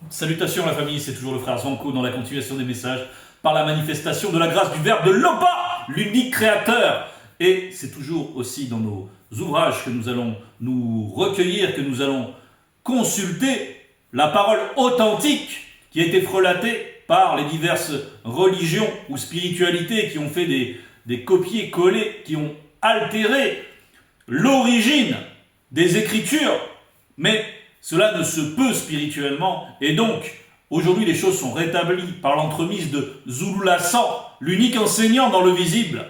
Salutations la famille, c'est toujours le frère Zanko dans la continuation des messages par la manifestation de la grâce du Verbe de Loba, l'unique créateur. Et c'est toujours aussi dans nos ouvrages que nous allons nous recueillir, que nous allons consulter la parole authentique qui a été frelatée par les diverses religions ou spiritualités qui ont fait des copier-coller, qui ont altéré l'origine des Écritures, mais cela ne se peut spirituellement, et donc, aujourd'hui les choses sont rétablies par l'entremise de Zulula 100, l'unique enseignant dans le visible,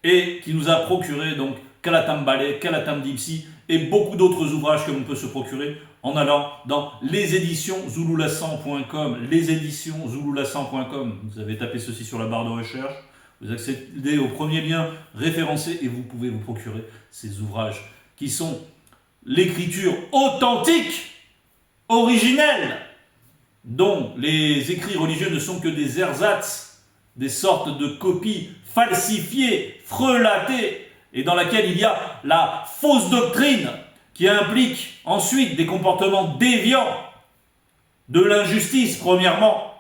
et qui nous a procuré donc Kalatam Ballet, Kalatam Dipsy, et beaucoup d'autres ouvrages que l'on peut se procurer en allant dans les éditions zulula100.com, les éditions zulula100.com. Vous avez tapé ceci sur la barre de recherche, vous accédez au premier lien référencé et vous pouvez vous procurer ces ouvrages qui sont l'écriture authentique, originelle, dont les écrits religieux ne sont que des ersatz, des sortes de copies falsifiées, frelatées, et dans laquelle il y a la fausse doctrine qui implique ensuite des comportements déviants, de l'injustice premièrement,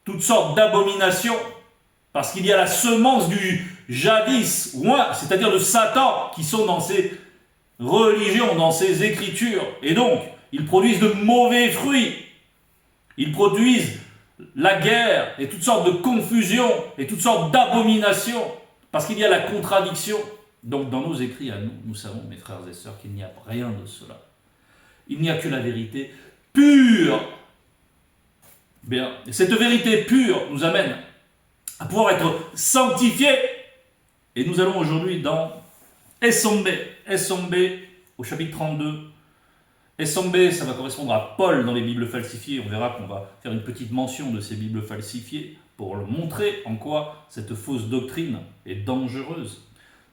toutes sortes d'abominations, parce qu'il y a la semence du jadis, c'est-à-dire de Satan, qui sont dans ces religions, dans ces écritures, et donc ils produisent de mauvais fruits, ils produisent la guerre et toutes sortes de confusions et toutes sortes d'abominations, parce qu'il y a la contradiction. Donc dans nos écrits à nous, nous savons, mes frères et sœurs, qu'il n'y a rien de cela. Il n'y a que la vérité pure. Bien, et cette vérité pure nous amène à pouvoir être sanctifiés. Et nous allons aujourd'hui dans Esombe au chapitre 32. Esombe, ça va correspondre à Paul dans les Bibles falsifiées. On verra qu'on va faire une petite mention de ces Bibles falsifiées pour le montrer en quoi cette fausse doctrine est dangereuse.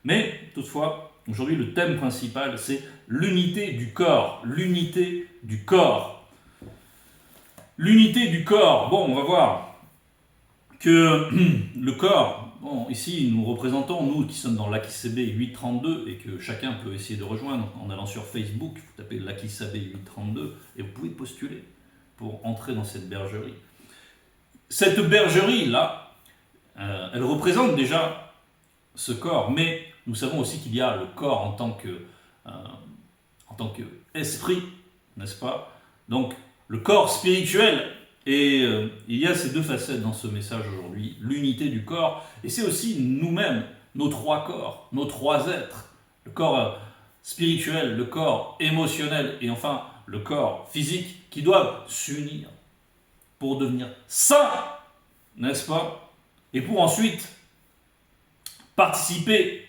Mais toutefois, aujourd'hui, le thème principal, c'est l'unité du corps. L'unité du corps. L'unité du corps. Bon, on va voir que le corps, bon, ici, nous représentons, nous qui sommes dans l'Akisebe 832, et que chacun peut essayer de rejoindre en allant sur Facebook, vous tapez l'Akisebe 832, et vous pouvez postuler pour entrer dans cette bergerie. Cette bergerie-là, elle représente déjà ce corps, mais nous savons aussi qu'il y a le corps en tant que esprit, n'est-ce pas? Donc, le corps spirituel, et il y a ces deux facettes dans ce message aujourd'hui, l'unité du corps, et c'est aussi nous-mêmes, nos trois corps, nos trois êtres, le corps spirituel, le corps émotionnel, et enfin le corps physique, qui doivent s'unir pour devenir saints, n'est-ce pas? Et pour ensuite participer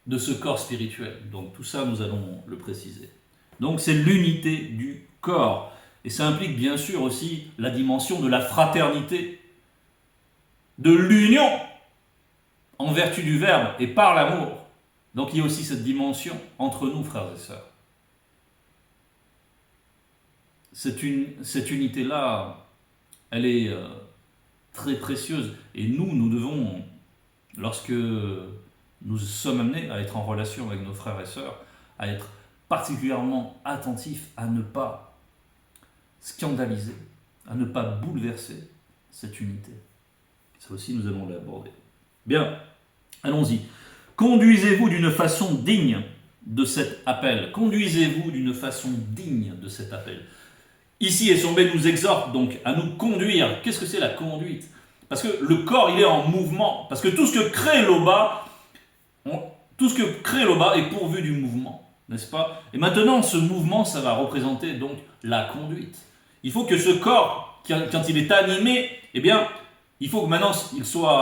de ce corps spirituel. Donc tout ça, nous allons le préciser. Donc c'est l'unité du corps. Et ça implique bien sûr aussi la dimension de la fraternité, de l'union en vertu du Verbe et par l'amour. Donc il y a aussi cette dimension entre nous, frères et sœurs. Cette unité-là, elle est très précieuse. Et nous devons, lorsque nous sommes amenés à être en relation avec nos frères et sœurs, à être particulièrement attentifs à ne pas scandaliser, à ne pas bouleverser cette unité. Ça aussi, nous allons l'aborder. Bien, allons-y. Conduisez-vous d'une façon digne de cet appel. Conduisez-vous d'une façon digne de cet appel. Ici, Esombe nous exhorte donc à nous conduire. Qu'est-ce que c'est la conduite? Parce que le corps, il est en mouvement. Parce que tout ce que crée Loba, est pourvu du mouvement, n'est-ce pas? Et maintenant, ce mouvement, ça va représenter donc la conduite. Il faut que ce corps, quand il est animé, eh bien, il faut que maintenant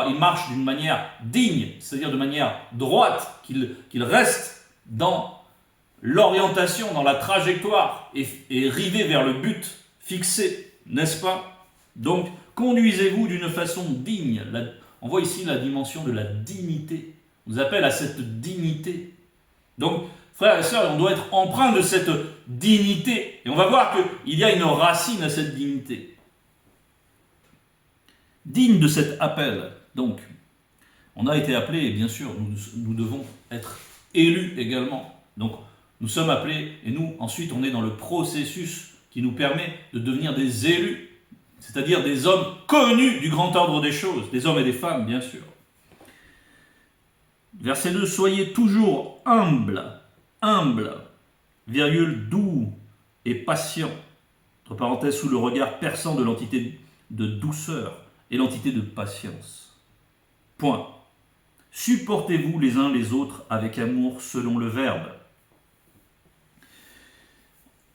il marche d'une manière digne, c'est-à-dire de manière droite, qu'il reste dans l'orientation, dans la trajectoire et rivé vers le but fixé, n'est-ce pas? Donc, conduisez-vous d'une façon digne. On voit ici la dimension de la dignité. On nous appelle à cette dignité. Donc, frères et sœurs, on doit être empreint de cette dignité. Et on va voir qu'il y a une racine à cette dignité. Digne de cet appel. Donc, on a été appelés, et bien sûr, nous devons être élus également. Donc, nous sommes appelés, et nous, ensuite, on est dans le processus qui nous permet de devenir des élus, c'est-à-dire des hommes connus du grand ordre des choses, des hommes et des femmes, bien sûr. Verset 2, soyez toujours humbles, virgule, doux et patient, entre parenthèses, sous le regard perçant de l'entité de douceur et l'entité de patience. Point. Supportez-vous les uns les autres avec amour selon le Verbe.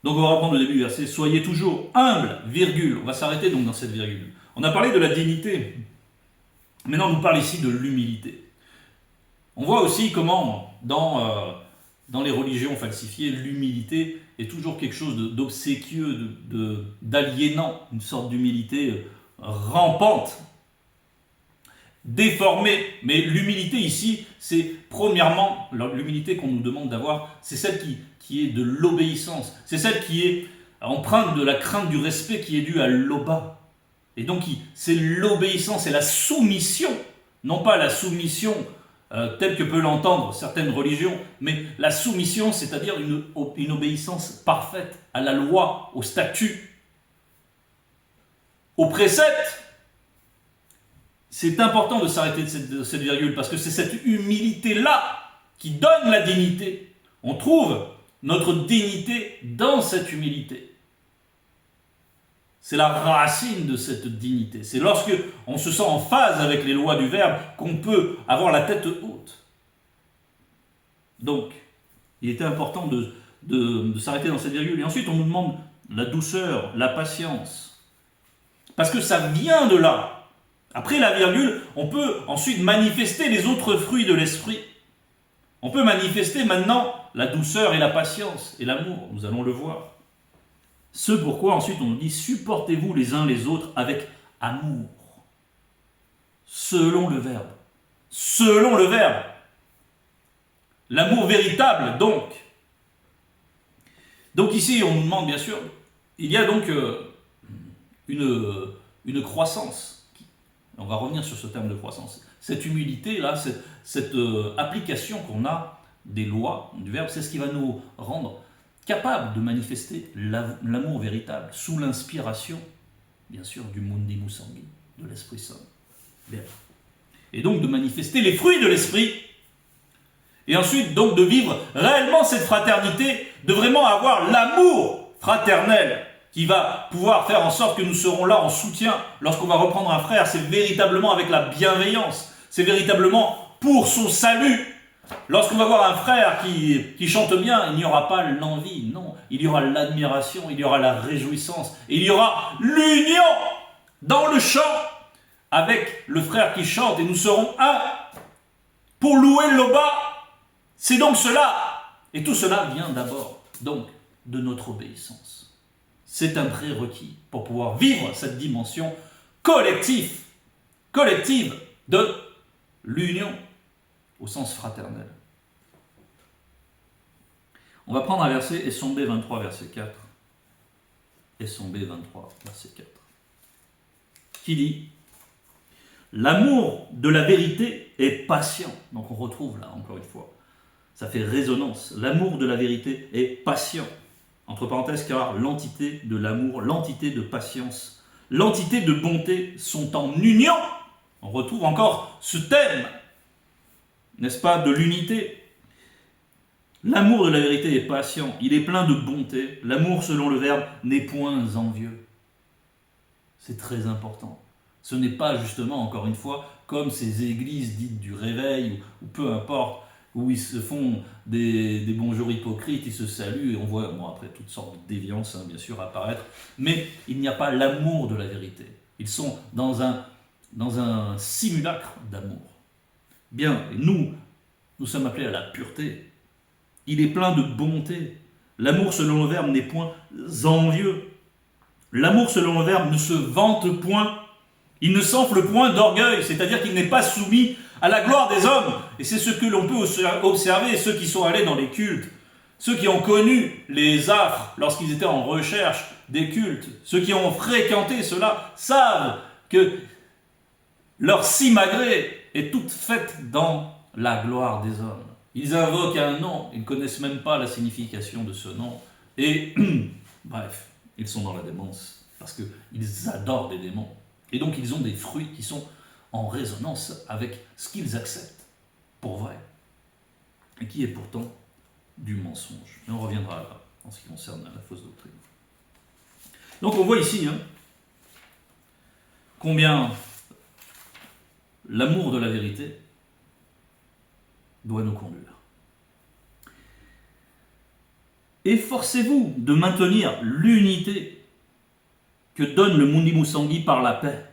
Donc on va reprendre le début du verset. Soyez toujours humbles, virgule. On va s'arrêter donc dans cette virgule. On a parlé de la dignité. Maintenant on nous parle ici de l'humilité. On voit aussi comment dans les religions falsifiées, l'humilité est toujours quelque chose d'obséquieux, d'aliénant, une sorte d'humilité rampante, déformée. Mais l'humilité ici, c'est premièrement, l'humilité qu'on nous demande d'avoir, c'est celle qui est de l'obéissance. C'est celle qui est empreinte de la crainte du respect qui est due à l'oba. Et donc, c'est l'obéissance et la soumission, non pas la soumission telle que peut l'entendre certaines religions, mais la soumission, c'est-à-dire une obéissance parfaite à la loi, au statut, au précepte. C'est important de s'arrêter de cette virgule, parce que c'est cette humilité-là qui donne la dignité. On trouve notre dignité dans cette humilité. C'est la racine de cette dignité. C'est lorsque on se sent en phase avec les lois du Verbe qu'on peut avoir la tête haute. Donc, il était important de s'arrêter dans cette virgule. Et ensuite, on nous demande la douceur, la patience. Parce que ça vient de là. Après la virgule, on peut ensuite manifester les autres fruits de l'esprit. On peut manifester maintenant la douceur et la patience et l'amour. Nous allons le voir. Ce pourquoi ensuite on nous dit supportez-vous les uns les autres avec amour. Selon le Verbe. Selon le Verbe. L'amour véritable donc. Donc ici on nous demande bien sûr, il y a donc une croissance. On va revenir sur ce terme de croissance. Cette humilité-là, cette application qu'on a des lois, du Verbe, c'est ce qui va nous rendre capable de manifester l'amour véritable, sous l'inspiration, bien sûr, du Mundimus Sanguis, de l'Esprit Saint. Bien. Et donc de manifester les fruits de l'Esprit, et ensuite donc de vivre réellement cette fraternité, de vraiment avoir l'amour fraternel, qui va pouvoir faire en sorte que nous serons là en soutien. Lorsqu'on va reprendre un frère, c'est véritablement avec la bienveillance, c'est véritablement pour son salut. Lorsqu'on va voir un frère qui chante bien, il n'y aura pas l'envie, non. Il y aura l'admiration, il y aura la réjouissance, et il y aura l'union dans le chant avec le frère qui chante, et nous serons un pour louer l'Oba. C'est donc cela, et tout cela vient d'abord, donc, de notre obéissance. C'est un prérequis pour pouvoir vivre cette dimension collective de l'union au sens fraternel. On va prendre un verset, Essombé 23, verset 4. Essombé 23, verset 4. Qui dit « L'amour de la vérité est patient. » Donc on retrouve là, encore une fois, ça fait résonance. L'amour de la vérité est patient. Entre parenthèses, car l'entité de l'amour, l'entité de patience, l'entité de bonté sont en union. On retrouve encore ce thème, n'est-ce pas, de l'unité. L'amour de la vérité est patient, il est plein de bonté. L'amour, selon le Verbe, n'est point envieux. C'est très important. Ce n'est pas justement, encore une fois, comme ces églises dites du réveil, ou peu importe, où ils se font des bonjours hypocrites, ils se saluent, et on voit, bon, après, toutes sortes de déviances, hein, bien sûr, apparaître. Mais il n'y a pas l'amour de la vérité. Ils sont dans un simulacre d'amour. Bien, et nous sommes appelés à la pureté. Il est plein de bonté. L'amour selon le Verbe n'est point envieux. L'amour selon le Verbe ne se vante point. Il ne s'enfle point d'orgueil, c'est-à-dire qu'il n'est pas soumis à la gloire des hommes. Et c'est ce que l'on peut observer, ceux qui sont allés dans les cultes, ceux qui ont connu les affres lorsqu'ils étaient en recherche des cultes, ceux qui ont fréquenté cela, savent que leur simagrée est toute faite dans la gloire des hommes. Ils invoquent un nom, ils ne connaissent même pas la signification de ce nom. Et, bref, ils sont dans la démence, parce qu'ils adorent des démons. Et donc ils ont des fruits qui sont en résonance avec ce qu'ils acceptent pour vrai, et qui est pourtant du mensonge. Et on reviendra là, en ce qui concerne la fausse doctrine. Donc on voit ici combien l'amour de la vérité doit nous conduire. Efforcez-vous de maintenir l'unité que donne le Mundi Musanghi par la paix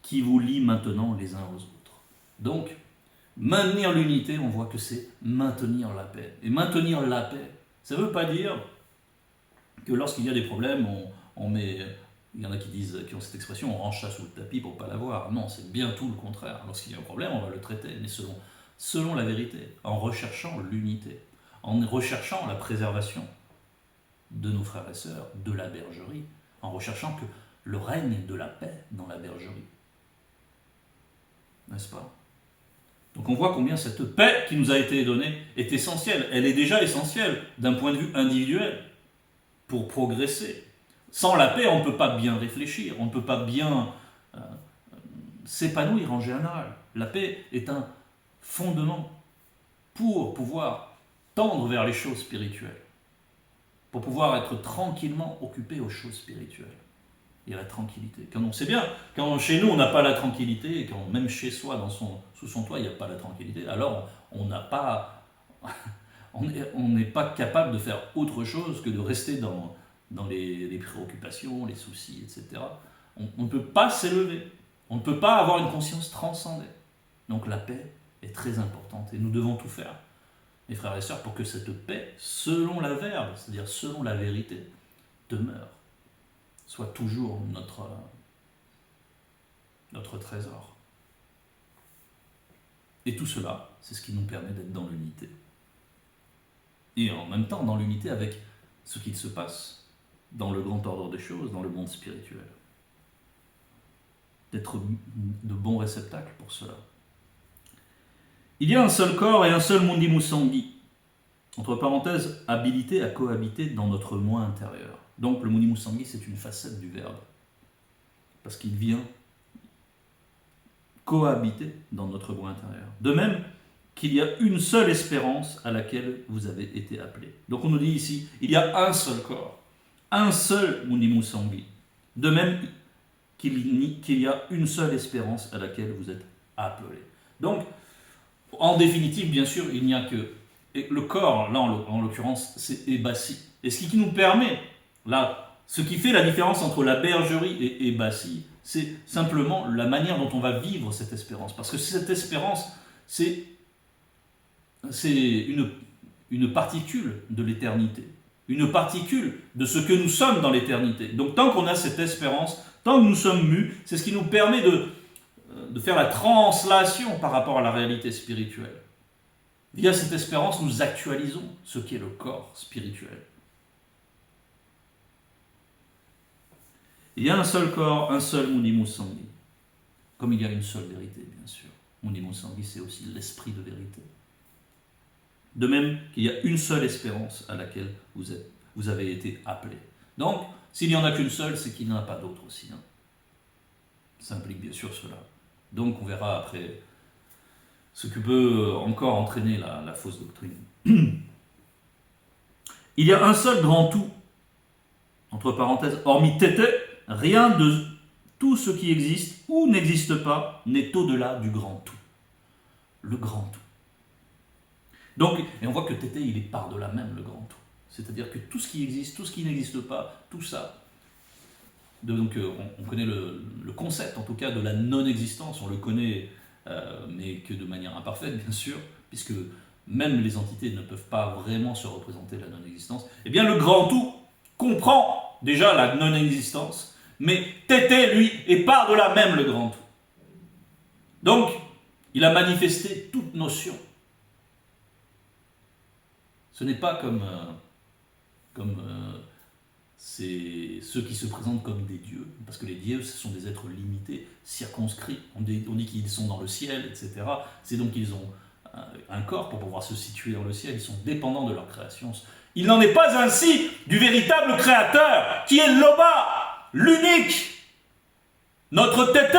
qui vous lie maintenant les uns aux autres. Donc, maintenir l'unité, on voit que c'est maintenir la paix. Et maintenir la paix, ça ne veut pas dire que lorsqu'il y a des problèmes, on met... Il y en a qui ont cette expression, on range ça sous le tapis pour ne pas l'avoir. Non, c'est bien tout le contraire. Lorsqu'il y a un problème, on va le traiter, mais selon la vérité, en recherchant l'unité, en recherchant la préservation de nos frères et sœurs, de la bergerie, en recherchant que le règne de la paix dans la bergerie. N'est-ce pas? Donc on voit combien cette paix qui nous a été donnée est essentielle. Elle est déjà essentielle d'un point de vue individuel pour progresser. Sans la paix, on ne peut pas bien réfléchir, on ne peut pas bien s'épanouir en général. La paix est un fondement pour pouvoir tendre vers les choses spirituelles, pour pouvoir être tranquillement occupé aux choses spirituelles. Et la tranquillité. Quand on sait bien, quand chez nous on n'a pas la tranquillité, et quand même chez soi, sous son toit, il n'y a pas la tranquillité, alors on n'est pas capable de faire autre chose que de rester dans les préoccupations, les soucis, etc. On ne peut pas s'élever, on ne peut pas avoir une conscience transcendée. Donc la paix est très importante et nous devons tout faire, mes frères et sœurs, pour que cette paix, selon la verbe, c'est-à-dire selon la vérité, demeure, soit toujours notre trésor. Et tout cela, c'est ce qui nous permet d'être dans l'unité. Et en même temps, dans l'unité avec ce qu'il se passe dans le grand ordre des choses, dans le monde spirituel. D'être de bons réceptacles pour cela. Il y a un seul corps et un seul Mundi Musanghi, entre parenthèses, habilité à cohabiter dans notre moi intérieur. Donc le Mundi Musanghi, c'est une facette du verbe, parce qu'il vient cohabiter dans notre moi intérieur. De même qu'il y a une seule espérance à laquelle vous avez été appelés. Donc on nous dit ici, il y a un seul corps, un seul Mundi Musanghi. De même qu'il y a une seule espérance à laquelle vous êtes appelés. Donc, en définitive, bien sûr, il n'y a que... Et le corps, là en l'occurrence, c'est Ébassi. Et ce qui nous permet, là, ce qui fait la différence entre la bergerie et Ébassi, c'est simplement la manière dont on va vivre cette espérance. Parce que cette espérance, c'est une particule de l'éternité. Une particule de ce que nous sommes dans l'éternité. Donc tant qu'on a cette espérance, tant que nous sommes mus, c'est ce qui nous permet de faire la translation par rapport à la réalité spirituelle. Via cette espérance, nous actualisons ce qu'est le corps spirituel. Il y a un seul corps, un seul Mundi Musanghi. Comme il y a une seule vérité, bien sûr. Mundi Musanghi, c'est aussi l'esprit de vérité. De même qu'il y a une seule espérance à laquelle vous avez été appelés. Donc, s'il n'y en a qu'une seule, c'est qu'il n'y en a pas d'autre aussi. Ça implique bien sûr cela. Donc, on verra après ce que peut encore entraîner la fausse doctrine. Il y a un seul grand tout, entre parenthèses, hormis Tété, rien de tout ce qui existe ou n'existe pas n'est au-delà du grand tout. Le grand tout. Donc, et on voit que Tété, il est par-delà même le grand tout. C'est-à-dire que tout ce qui existe, tout ce qui n'existe pas, tout ça. Donc, on connaît le concept, en tout cas, de la non-existence. On le connaît, mais que de manière imparfaite, bien sûr, puisque même les entités ne peuvent pas vraiment se représenter la non-existence. Eh bien, le grand tout comprend déjà la non-existence, mais Tété, lui, est par-delà même le grand tout. Donc, il a manifesté toute notion. Ce n'est pas comme c'est ceux qui se présentent comme des dieux, parce que les dieux, ce sont des êtres limités, circonscrits. On dit qu'ils sont dans le ciel, etc. C'est donc qu'ils ont un corps pour pouvoir se situer dans le ciel. Ils sont dépendants de leur création. Il n'en est pas ainsi du véritable créateur, qui est l'Oba, l'unique, notre tété.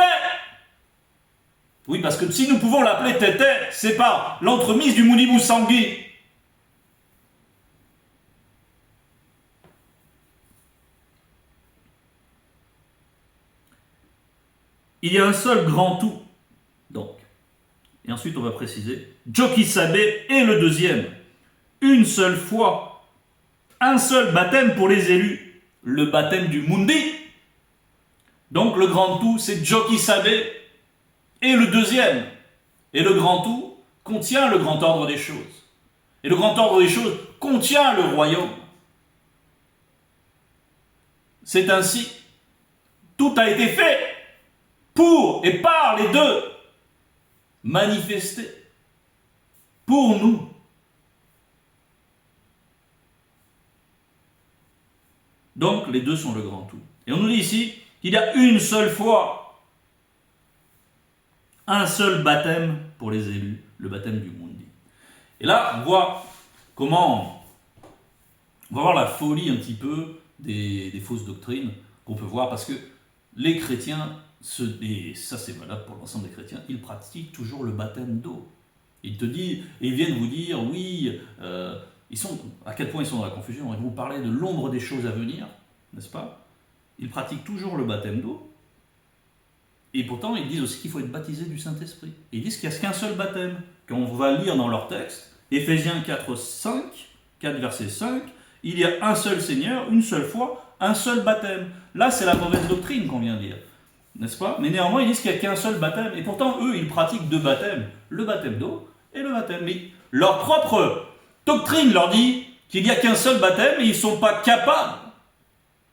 Oui, parce que si nous pouvons l'appeler tété, c'est par l'entremise du Mouni Moussangui. Il y a un seul grand tout, donc. Et ensuite, on va préciser, Jokisabe est le deuxième. Une seule foi, un seul baptême pour les élus, le baptême du Mundi. Donc, le grand tout, c'est Jokisabe et le deuxième. Et le grand tout contient le grand ordre des choses. Et le grand ordre des choses contient le royaume. C'est ainsi. Tout a été fait pour et par les deux. Manifesté pour nous. Donc, les deux sont le grand tout. Et on nous dit ici qu'il y a une seule foi, un seul baptême pour les élus, le baptême du Mundi. Et là, on voit comment, on va voir la folie un petit peu des fausses doctrines qu'on peut voir, parce que les chrétiens, et ça c'est valable pour l'ensemble des chrétiens, ils pratiquent toujours le baptême d'eau. Ils viennent vous dire, oui, à quel point ils sont dans la confusion. Ils vous parler de l'ombre des choses à venir, n'est-ce pas? Ils pratiquent toujours le baptême d'eau. Et pourtant, ils disent aussi qu'il faut être baptisé du Saint-Esprit. Et ils disent qu'il n'y a qu'un seul baptême, qu'on va lire dans leur texte, Éphésiens 4 verset 5, il y a un seul Seigneur, une seule foi, un seul baptême. Là, c'est la mauvaise doctrine qu'on vient de dire, n'est-ce pas? Mais néanmoins, ils disent qu'il n'y a qu'un seul baptême. Et pourtant, eux, ils pratiquent deux baptêmes, le baptême d'eau et le baptême. Mais leur propre doctrine leur dit qu'il n'y a qu'un seul baptême et ils ne sont pas capables.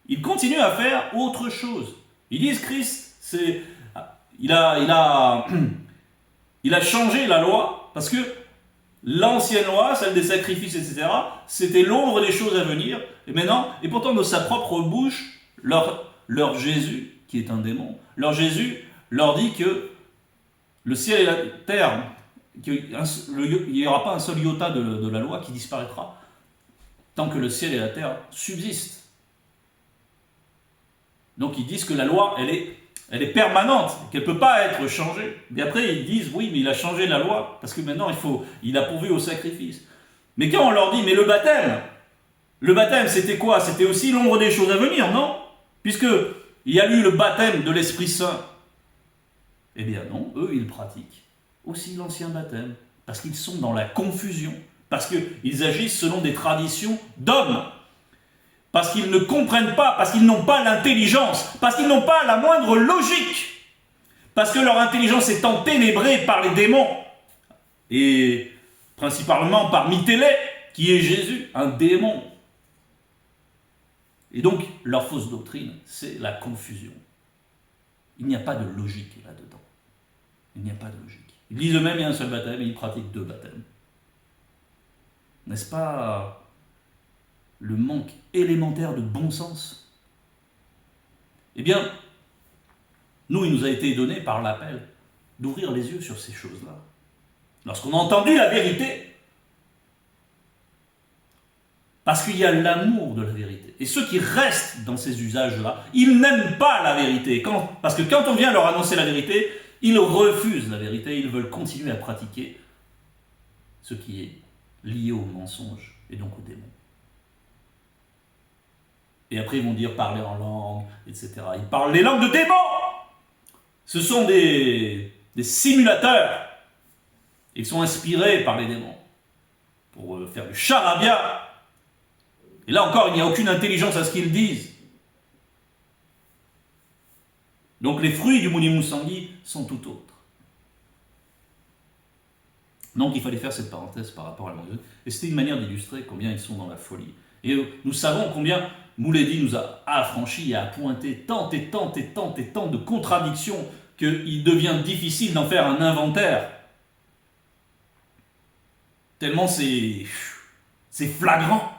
Ils continuent à faire autre chose. Ils disent Christ, il a changé la loi, parce que l'ancienne loi, celle des sacrifices, etc., c'était l'ombre des choses à venir. Et maintenant, et pourtant de sa propre bouche, leur Jésus, qui est un démon, leur Jésus leur dit que le ciel et la terre, qu'il n'y aura pas un seul iota de la loi qui disparaîtra tant que le ciel et la terre subsistent. Donc ils disent que la loi, elle est permanente, qu'elle ne peut pas être changée. Mais après, ils disent, oui, mais il a changé la loi, parce que maintenant, il a pourvu au sacrifice. Mais quand on leur dit, mais le baptême, c'était quoi? C'était aussi l'ombre des choses à venir, non? Puisqu'il y a eu le baptême de l'Esprit Saint. Eh bien non, eux, ils pratiquent aussi l'ancien baptême, parce qu'ils sont dans la confusion, parce qu'ils agissent selon des traditions d'hommes. Parce qu'ils ne comprennent pas, parce qu'ils n'ont pas l'intelligence, parce qu'ils n'ont pas la moindre logique, parce que leur intelligence est enténébrée par les démons, et principalement par Mitélé, qui est Jésus, un démon. Et donc, leur fausse doctrine, c'est la confusion. Il n'y a pas de logique là-dedans. Il n'y a pas de logique. Ils disent eux-mêmes qu'il y a un seul baptême, et ils pratiquent deux baptêmes. N'est-ce pas le manque élémentaire de bon sens? Eh bien, nous, il nous a été donné par l'appel d'ouvrir les yeux sur ces choses-là. Lorsqu'on a entendu la vérité, parce qu'il y a l'amour de la vérité. Et ceux qui restent dans ces usages-là, ils n'aiment pas la vérité. Parce que quand on vient leur annoncer la vérité, ils refusent la vérité, ils veulent continuer à pratiquer ce qui est lié au mensonge et donc au démon. Et après, ils vont dire parler en langue, etc. Ils parlent les langues de démons. Ce sont des simulateurs. Ils sont inspirés par les démons pour faire du charabia. Et là encore, il n'y a aucune intelligence à ce qu'ils disent. Donc les fruits du Mouni Moussangui sont tout autres. Donc il fallait faire cette parenthèse par rapport à la Mouni. Et c'était une manière d'illustrer combien ils sont dans la folie. Et nous savons combien Mouledi nous a affranchis et a pointé tant et tant et tant et tant de contradictions qu'il devient difficile d'en faire un inventaire. Tellement c'est flagrant.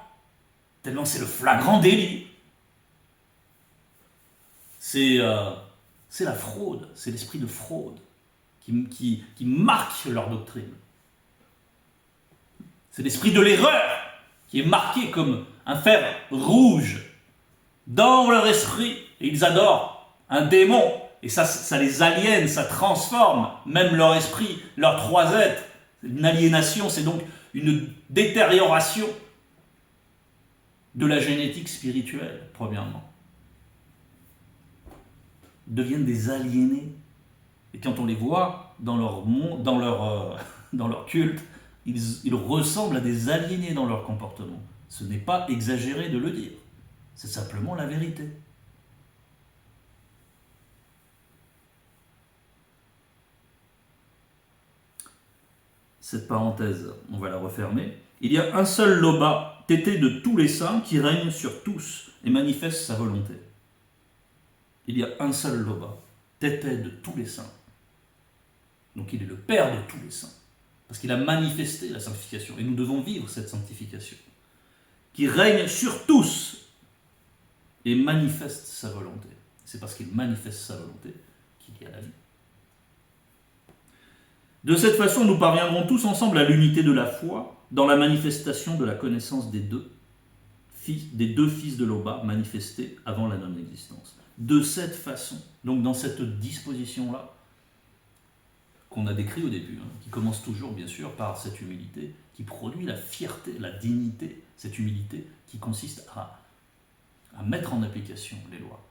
Tellement c'est le flagrant délit. C'est la fraude, c'est l'esprit de fraude qui marque leur doctrine. C'est l'esprit de l'erreur qui est marqué comme un fer rouge dans leur esprit. Et ils adorent un démon. Et ça les aliène, ça transforme même leur esprit, leurs trois êtres. Une aliénation, c'est donc une détérioration de la génétique spirituelle, premièrement. Ils deviennent des aliénés. Et quand on les voit dans leur monde, dans leur culte, ils ressemblent à des aliénés dans leur comportement. Ce n'est pas exagéré de le dire. C'est simplement la vérité. Cette parenthèse, on va la refermer. Il y a un seul Loba, tété de tous les saints, qui règne sur tous et manifeste sa volonté. Il y a un seul Loba, tété de tous les saints. Donc il est le Père de tous les saints, parce qu'il a manifesté la sanctification, et nous devons vivre cette sanctification, qui règne sur tous et manifeste sa volonté. C'est parce qu'il manifeste sa volonté qu'il y a la vie. De cette façon, nous parviendrons tous ensemble à l'unité de la foi dans la manifestation de la connaissance des deux fils de Loba manifestés avant la non-existence. De cette façon, donc dans cette disposition-là, qu'on a décrit au début, qui commence toujours bien sûr par cette humilité, qui produit la fierté, la dignité, cette humilité qui consiste à mettre en application les lois,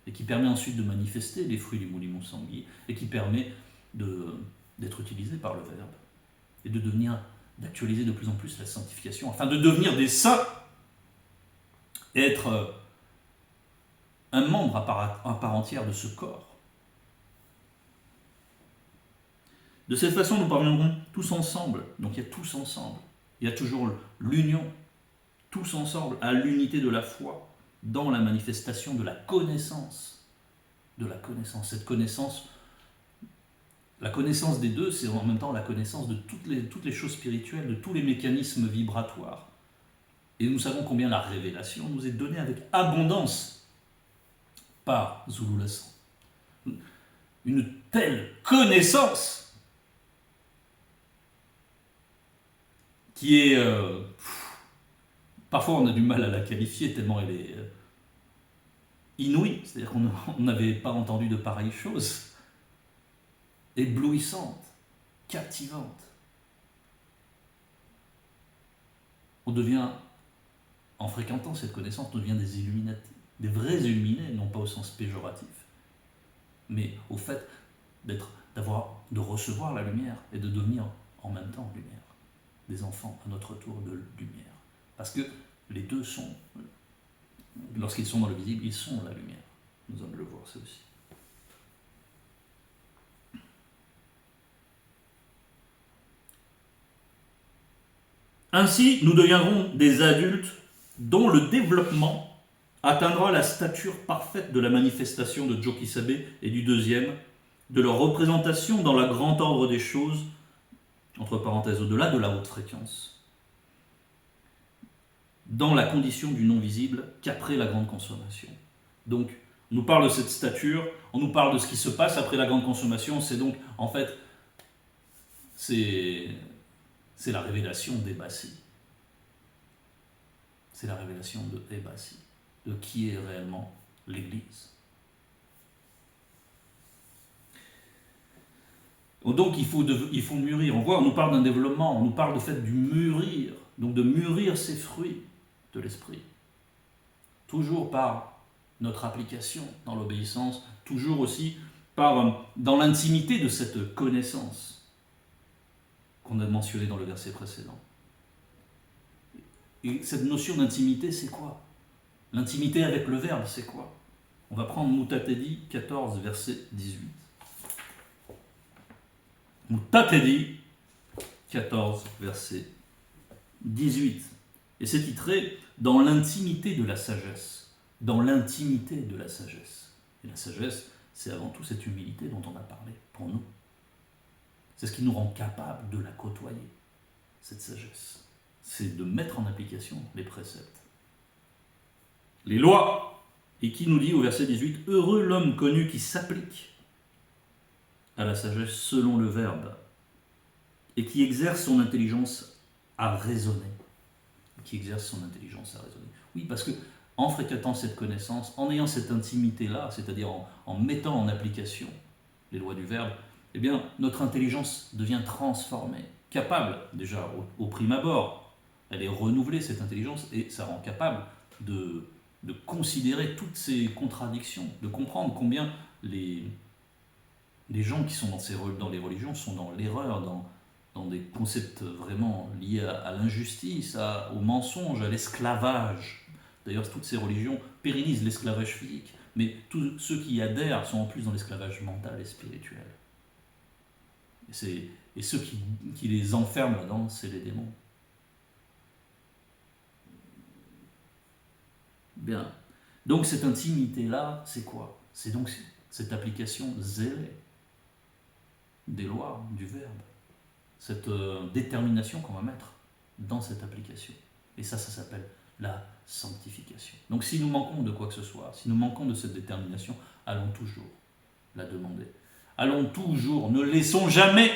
et qui permet ensuite de manifester les fruits du mouvement sanguin, et qui permet d'être utilisé par le Verbe, et d'actualiser de plus en plus la sanctification, afin de devenir des saints, et être un membre à part entière de ce corps. De cette façon, nous parviendrons tous ensemble, donc il y a tous ensemble, il y a toujours l'union, tous ensemble, à l'unité de la foi, dans la manifestation de la connaissance. Cette connaissance, la connaissance des deux, c'est en même temps la connaissance de toutes les choses spirituelles, de tous les mécanismes vibratoires. Et nous savons combien la révélation nous est donnée avec abondance par Zululassan. Une telle connaissance qui est... parfois on a du mal à la qualifier tellement elle est inouïe, c'est-à-dire qu'on n'avait pas entendu de pareilles choses, éblouissante, captivante. On devient, en fréquentant cette connaissance, on devient des illuminatés, des vrais illuminés, non pas au sens péjoratif, mais au fait de recevoir la lumière et de devenir en même temps lumière. Des enfants à notre tour de lumière. Parce que les deux sont, lorsqu'ils sont dans le visible, ils sont la lumière. Nous allons le voir, ça aussi. Ainsi, nous deviendrons des adultes dont le développement atteindra la stature parfaite de la manifestation de Jokisabe et du deuxième, de leur représentation dans le grand ordre des choses, entre parenthèses, au-delà de la haute fréquence, dans la condition du non-visible qu'après la grande consommation. Donc, on nous parle de cette stature, on nous parle de ce qui se passe après la grande consommation, c'est donc, en fait, c'est la révélation d'Ebassi. C'est la révélation de Ebassi, de qui est réellement l'Église. Donc il faut mûrir. On nous parle d'un développement, on nous parle de fait du mûrir, donc de mûrir ces fruits de l'esprit. Toujours par notre application dans l'obéissance, toujours aussi dans l'intimité de cette connaissance qu'on a mentionnée dans le verset précédent. Et cette notion d'intimité, c'est quoi? L'intimité avec le Verbe, c'est quoi? On va prendre Mutatedi 14, verset 18. Mutatedi 14, verset 18. Et c'est titré « Dans l'intimité de la sagesse ». Dans l'intimité de la sagesse. Et la sagesse, c'est avant tout cette humilité dont on a parlé pour nous. C'est ce qui nous rend capables de la côtoyer, cette sagesse. C'est de mettre en application les préceptes. Les lois. Et qui nous dit au verset 18 « Heureux l'homme connu qui s'applique à la sagesse selon le Verbe, et qui exerce son intelligence à raisonner. » qui exerce son intelligence à raisonner. Oui, parce que en fréquentant cette connaissance, en ayant cette intimité-là, c'est-à-dire en mettant en application les lois du Verbe, eh bien, notre intelligence devient transformée, capable, déjà au prime abord, elle est renouvelée, cette intelligence, et ça rend capable de considérer toutes ces contradictions, de comprendre combien les gens qui sont dans les religions sont dans l'erreur, dans des concepts vraiment liés à l'injustice, au mensonge, à l'esclavage. D'ailleurs, toutes ces religions pérennisent l'esclavage physique, mais tous ceux qui y adhèrent sont en plus dans l'esclavage mental et spirituel. Et ceux qui les enferment là-dedans, c'est les démons. Bien. Donc cette intimité-là, c'est quoi? C'est donc cette application zélée des lois, du Verbe. Cette détermination qu'on va mettre dans cette application. Et ça s'appelle la sanctification. Donc si nous manquons de quoi que ce soit, si nous manquons de cette détermination, allons toujours la demander. Allons toujours, ne laissons jamais,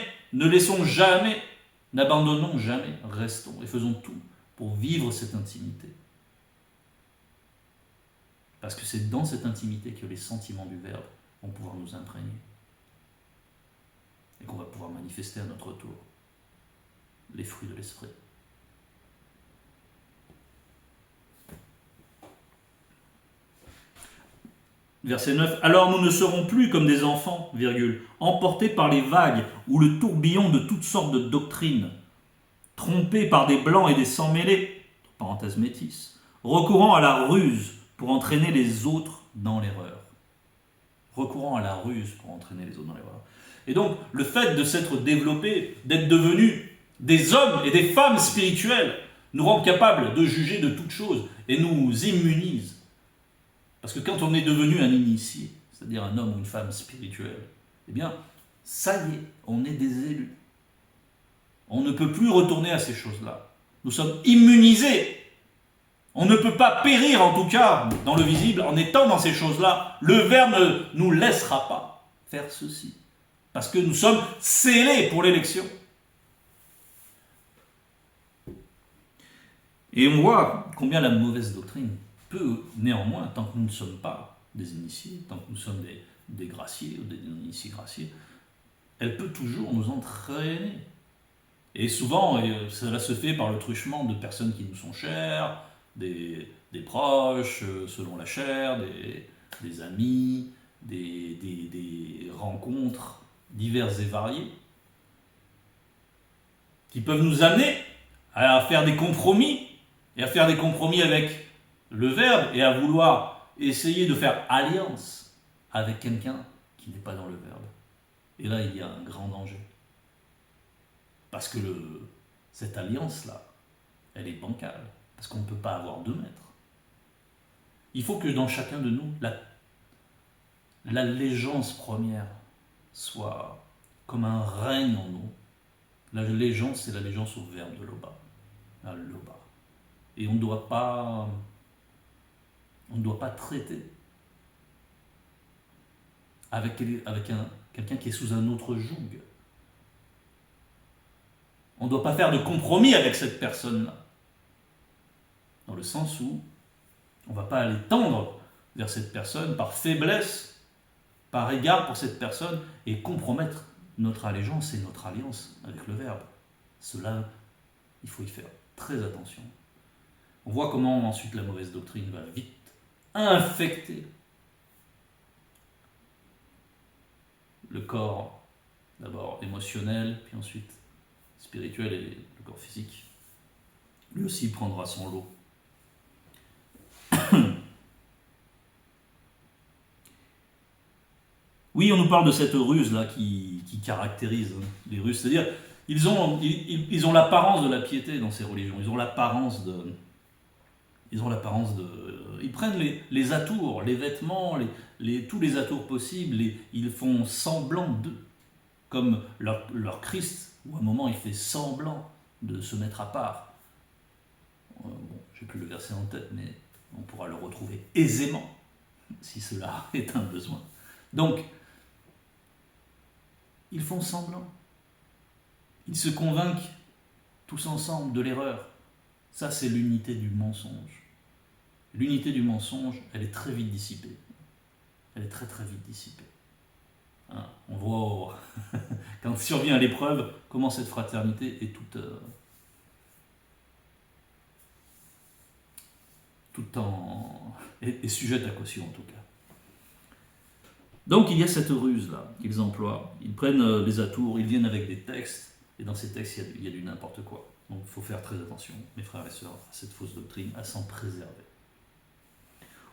n'abandonnons jamais, restons et faisons tout pour vivre cette intimité. Parce que c'est dans cette intimité que les sentiments du Verbe vont pouvoir nous imprégner. Et qu'on va pouvoir manifester à notre tour les fruits de l'esprit. Verset 9. Alors nous ne serons plus comme des enfants, emportés par les vagues ou le tourbillon de toutes sortes de doctrines, trompés par des blancs et des sans-mêlés, parenthèse métis, recourant à la ruse pour entraîner les autres dans l'erreur. Recourant à la ruse pour entraîner les autres dans l'erreur. Et donc, le fait de s'être développé, d'être devenus des hommes et des femmes spirituels, nous rend capables de juger de toutes choses et nous immunise. Parce que quand on est devenu un initié, c'est-à-dire un homme ou une femme spirituelle, eh bien, ça y est, on est des élus. On ne peut plus retourner à ces choses-là. Nous sommes immunisés. On ne peut pas périr, en tout cas, dans le visible, en étant dans ces choses-là. Le Verbe ne nous laissera pas faire ceci. Parce que nous sommes scellés pour l'élection. Et on voit combien la mauvaise doctrine peut, néanmoins, tant que nous ne sommes pas des initiés, tant que nous sommes des graciés ou des initiés graciés, elle peut toujours nous entraîner. Et souvent, cela se fait par le truchement de personnes qui nous sont chères, des proches, selon la chair, des amis, des rencontres diverses et variées, qui peuvent nous amener à faire des compromis, et à faire des compromis avec le Verbe, et à vouloir essayer de faire alliance avec quelqu'un qui n'est pas dans le Verbe. Et là, il y a un grand danger. Parce que cette alliance-là, elle est bancale. Parce qu'on ne peut pas avoir deux maîtres. Il faut que dans chacun de nous, l'allégeance première soit comme un règne en nous. L'allégeance, c'est l'allégeance au Verbe de Loba. Loba. Et on ne doit pas traiter avec quelqu'un qui est sous un autre joug. On ne doit pas faire de compromis avec cette personne-là. Dans le sens où on ne va pas aller tendre vers cette personne par faiblesse, par égard pour cette personne, et compromettre notre allégeance et notre alliance avec le Verbe. Cela, il faut y faire très attention. On voit comment ensuite la mauvaise doctrine va vite infecter le corps, d'abord émotionnel, puis ensuite spirituel et le corps physique. Lui aussi prendra son lot. Oui, on nous parle de cette ruse-là qui caractérise les Russes, c'est-à-dire ils ont l'apparence de la piété dans ces religions, ils prennent les atours, les vêtements, tous les atours possibles, ils font semblant d'eux, comme leur Christ, où à un moment il fait semblant de se mettre à part. Bon, j'ai plus le verset en tête, mais on pourra le retrouver aisément, si cela est un besoin. Donc, ils font semblant. Ils se convainquent tous ensemble de l'erreur. Ça, c'est l'unité du mensonge. L'unité du mensonge, elle est très vite dissipée. Elle est très très vite dissipée. Hein, on voit, quand survient l'épreuve, comment cette fraternité est est sujette à caution en tout cas. Donc il y a cette ruse-là qu'ils emploient. Ils prennent les atours, ils viennent avec des textes, et dans ces textes, il y a du n'importe quoi. Donc il faut faire très attention, mes frères et sœurs, à cette fausse doctrine, à s'en préserver.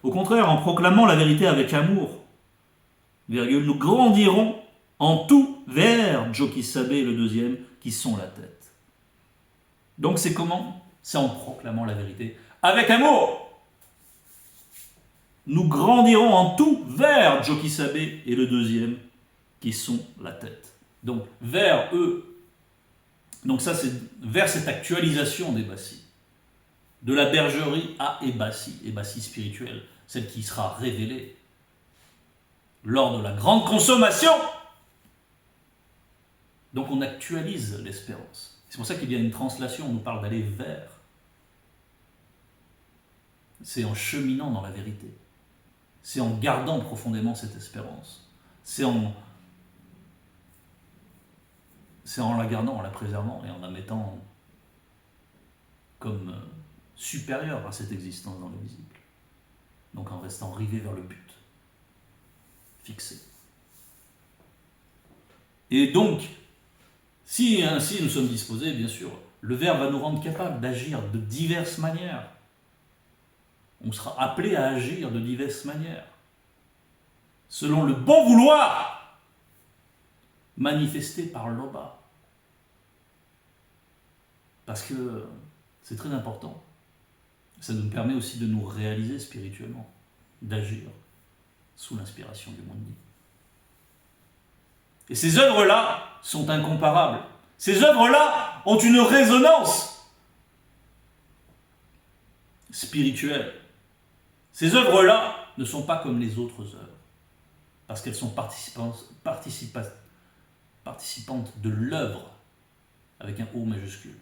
Au contraire, en proclamant la vérité avec amour, nous grandirons en tout vers Jokisabe et le deuxième, qui sont la tête. Donc c'est comment? C'est en proclamant la vérité avec amour. Nous grandirons en tout vers Jokisabe et le deuxième, qui sont la tête. Donc vers eux, donc ça c'est vers cette actualisation des Bassis, de la bergerie à Ébassi spirituelle, celle qui sera révélée lors de la grande consommation. Donc on actualise l'espérance. C'est pour ça qu'il y a une translation, on nous parle d'aller vers. C'est en cheminant dans la vérité. C'est en gardant profondément cette espérance. C'est en la gardant, en la préservant et en la mettant comme supérieure à cette existence dans le visible. Donc en restant rivé vers le but, fixé. Et donc, si ainsi nous sommes disposés, bien sûr, le Verbe va nous rendre capables d'agir de diverses manières. On sera appelé à agir de diverses manières, selon le bon vouloir manifesté par l'Oba. Parce que c'est très important. Ça nous permet aussi de nous réaliser spirituellement, d'agir sous l'inspiration du monde dit. Et ces œuvres-là sont incomparables. Ces œuvres-là ont une résonance spirituelle. Ces œuvres-là ne sont pas comme les autres œuvres, parce qu'elles sont participantes de l'œuvre, avec un O majuscule,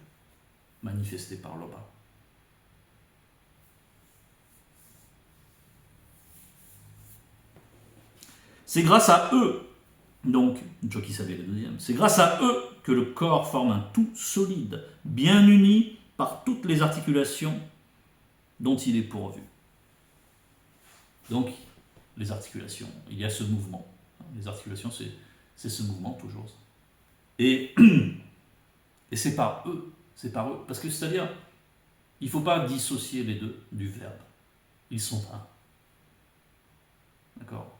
manifestée par l'Oba. C'est grâce à eux, donc, Jokisabe le deuxième, c'est grâce à eux que le corps forme un tout solide, bien uni par toutes les articulations dont il est pourvu. Donc, les articulations, il y a ce mouvement. Les articulations, c'est ce mouvement toujours. Et c'est par eux, parce que c'est-à-dire, il ne faut pas dissocier les deux du verbe. Ils sont un. D'accord?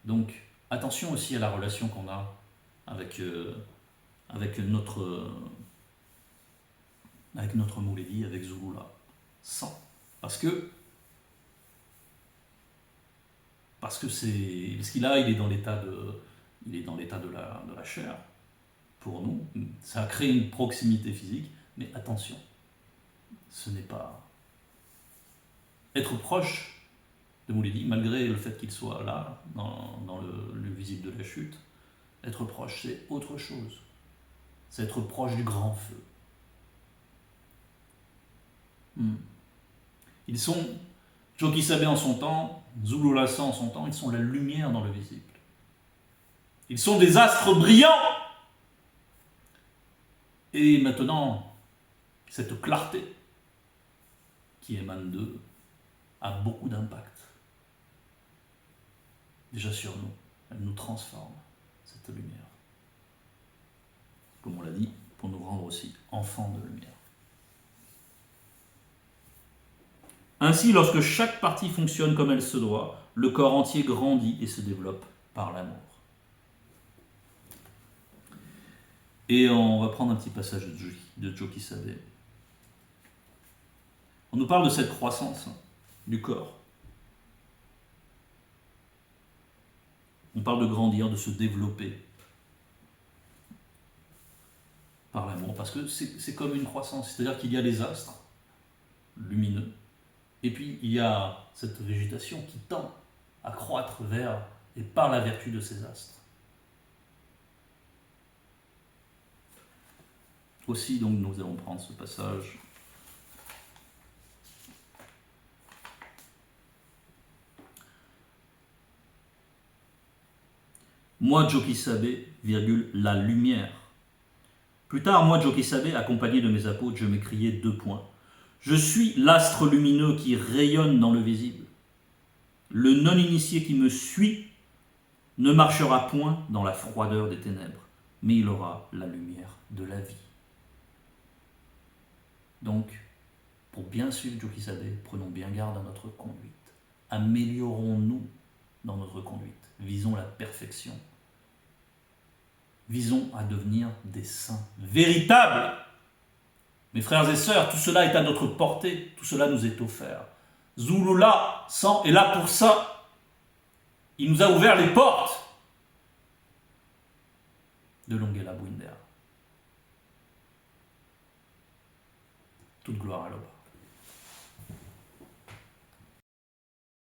Donc, attention aussi à la relation qu'on a avec notre Mouledi, avec Zulula. Sans. Parce qu'il est dans l'état de la chair. Pour nous, ça a créé une proximité physique, mais attention, ce n'est pas être proche de Mouledi, malgré le fait qu'il soit là, dans le visible de la chute. Être proche, c'est autre chose. C'est être proche du grand feu. Ils sont Jokisabe en son temps, Zululasa en son temps, ils sont la lumière dans le visible. Ils sont des astres brillants. Et maintenant, cette clarté qui émane d'eux a beaucoup d'impact. Déjà sur nous, elle nous transforme, cette lumière. Comme on l'a dit, pour nous rendre aussi enfants de lumière. Ainsi, lorsque chaque partie fonctionne comme elle se doit, le corps entier grandit et se développe par l'amour. Et on va prendre un petit passage de Jokisabe. On nous parle de cette croissance du corps. On parle de grandir, de se développer par l'amour, parce que c'est comme une croissance, c'est-à-dire qu'il y a les astres lumineux, et puis il y a cette végétation qui tend à croître vers et par la vertu de ces astres. Aussi, donc, nous allons prendre ce passage Moi, Joki Sabe, la lumière. Plus tard, moi, Joki Sabe, accompagné de mes apôtres, je m'écriai 2 points. Je suis l'astre lumineux qui rayonne dans le visible. Le non-initié qui me suit ne marchera point dans la froideur des ténèbres, mais il aura la lumière de la vie. Donc, pour bien suivre Joki Sabe, prenons bien garde à notre conduite. Améliorons-nous dans notre conduite. Visons la perfection. Visons à devenir des saints véritables. Mes frères et sœurs, tout cela est à notre portée, tout cela nous est offert. Zulula est là pour ça. Il nous a ouvert les portes de Longela Bwinder. Toute gloire à l'homme.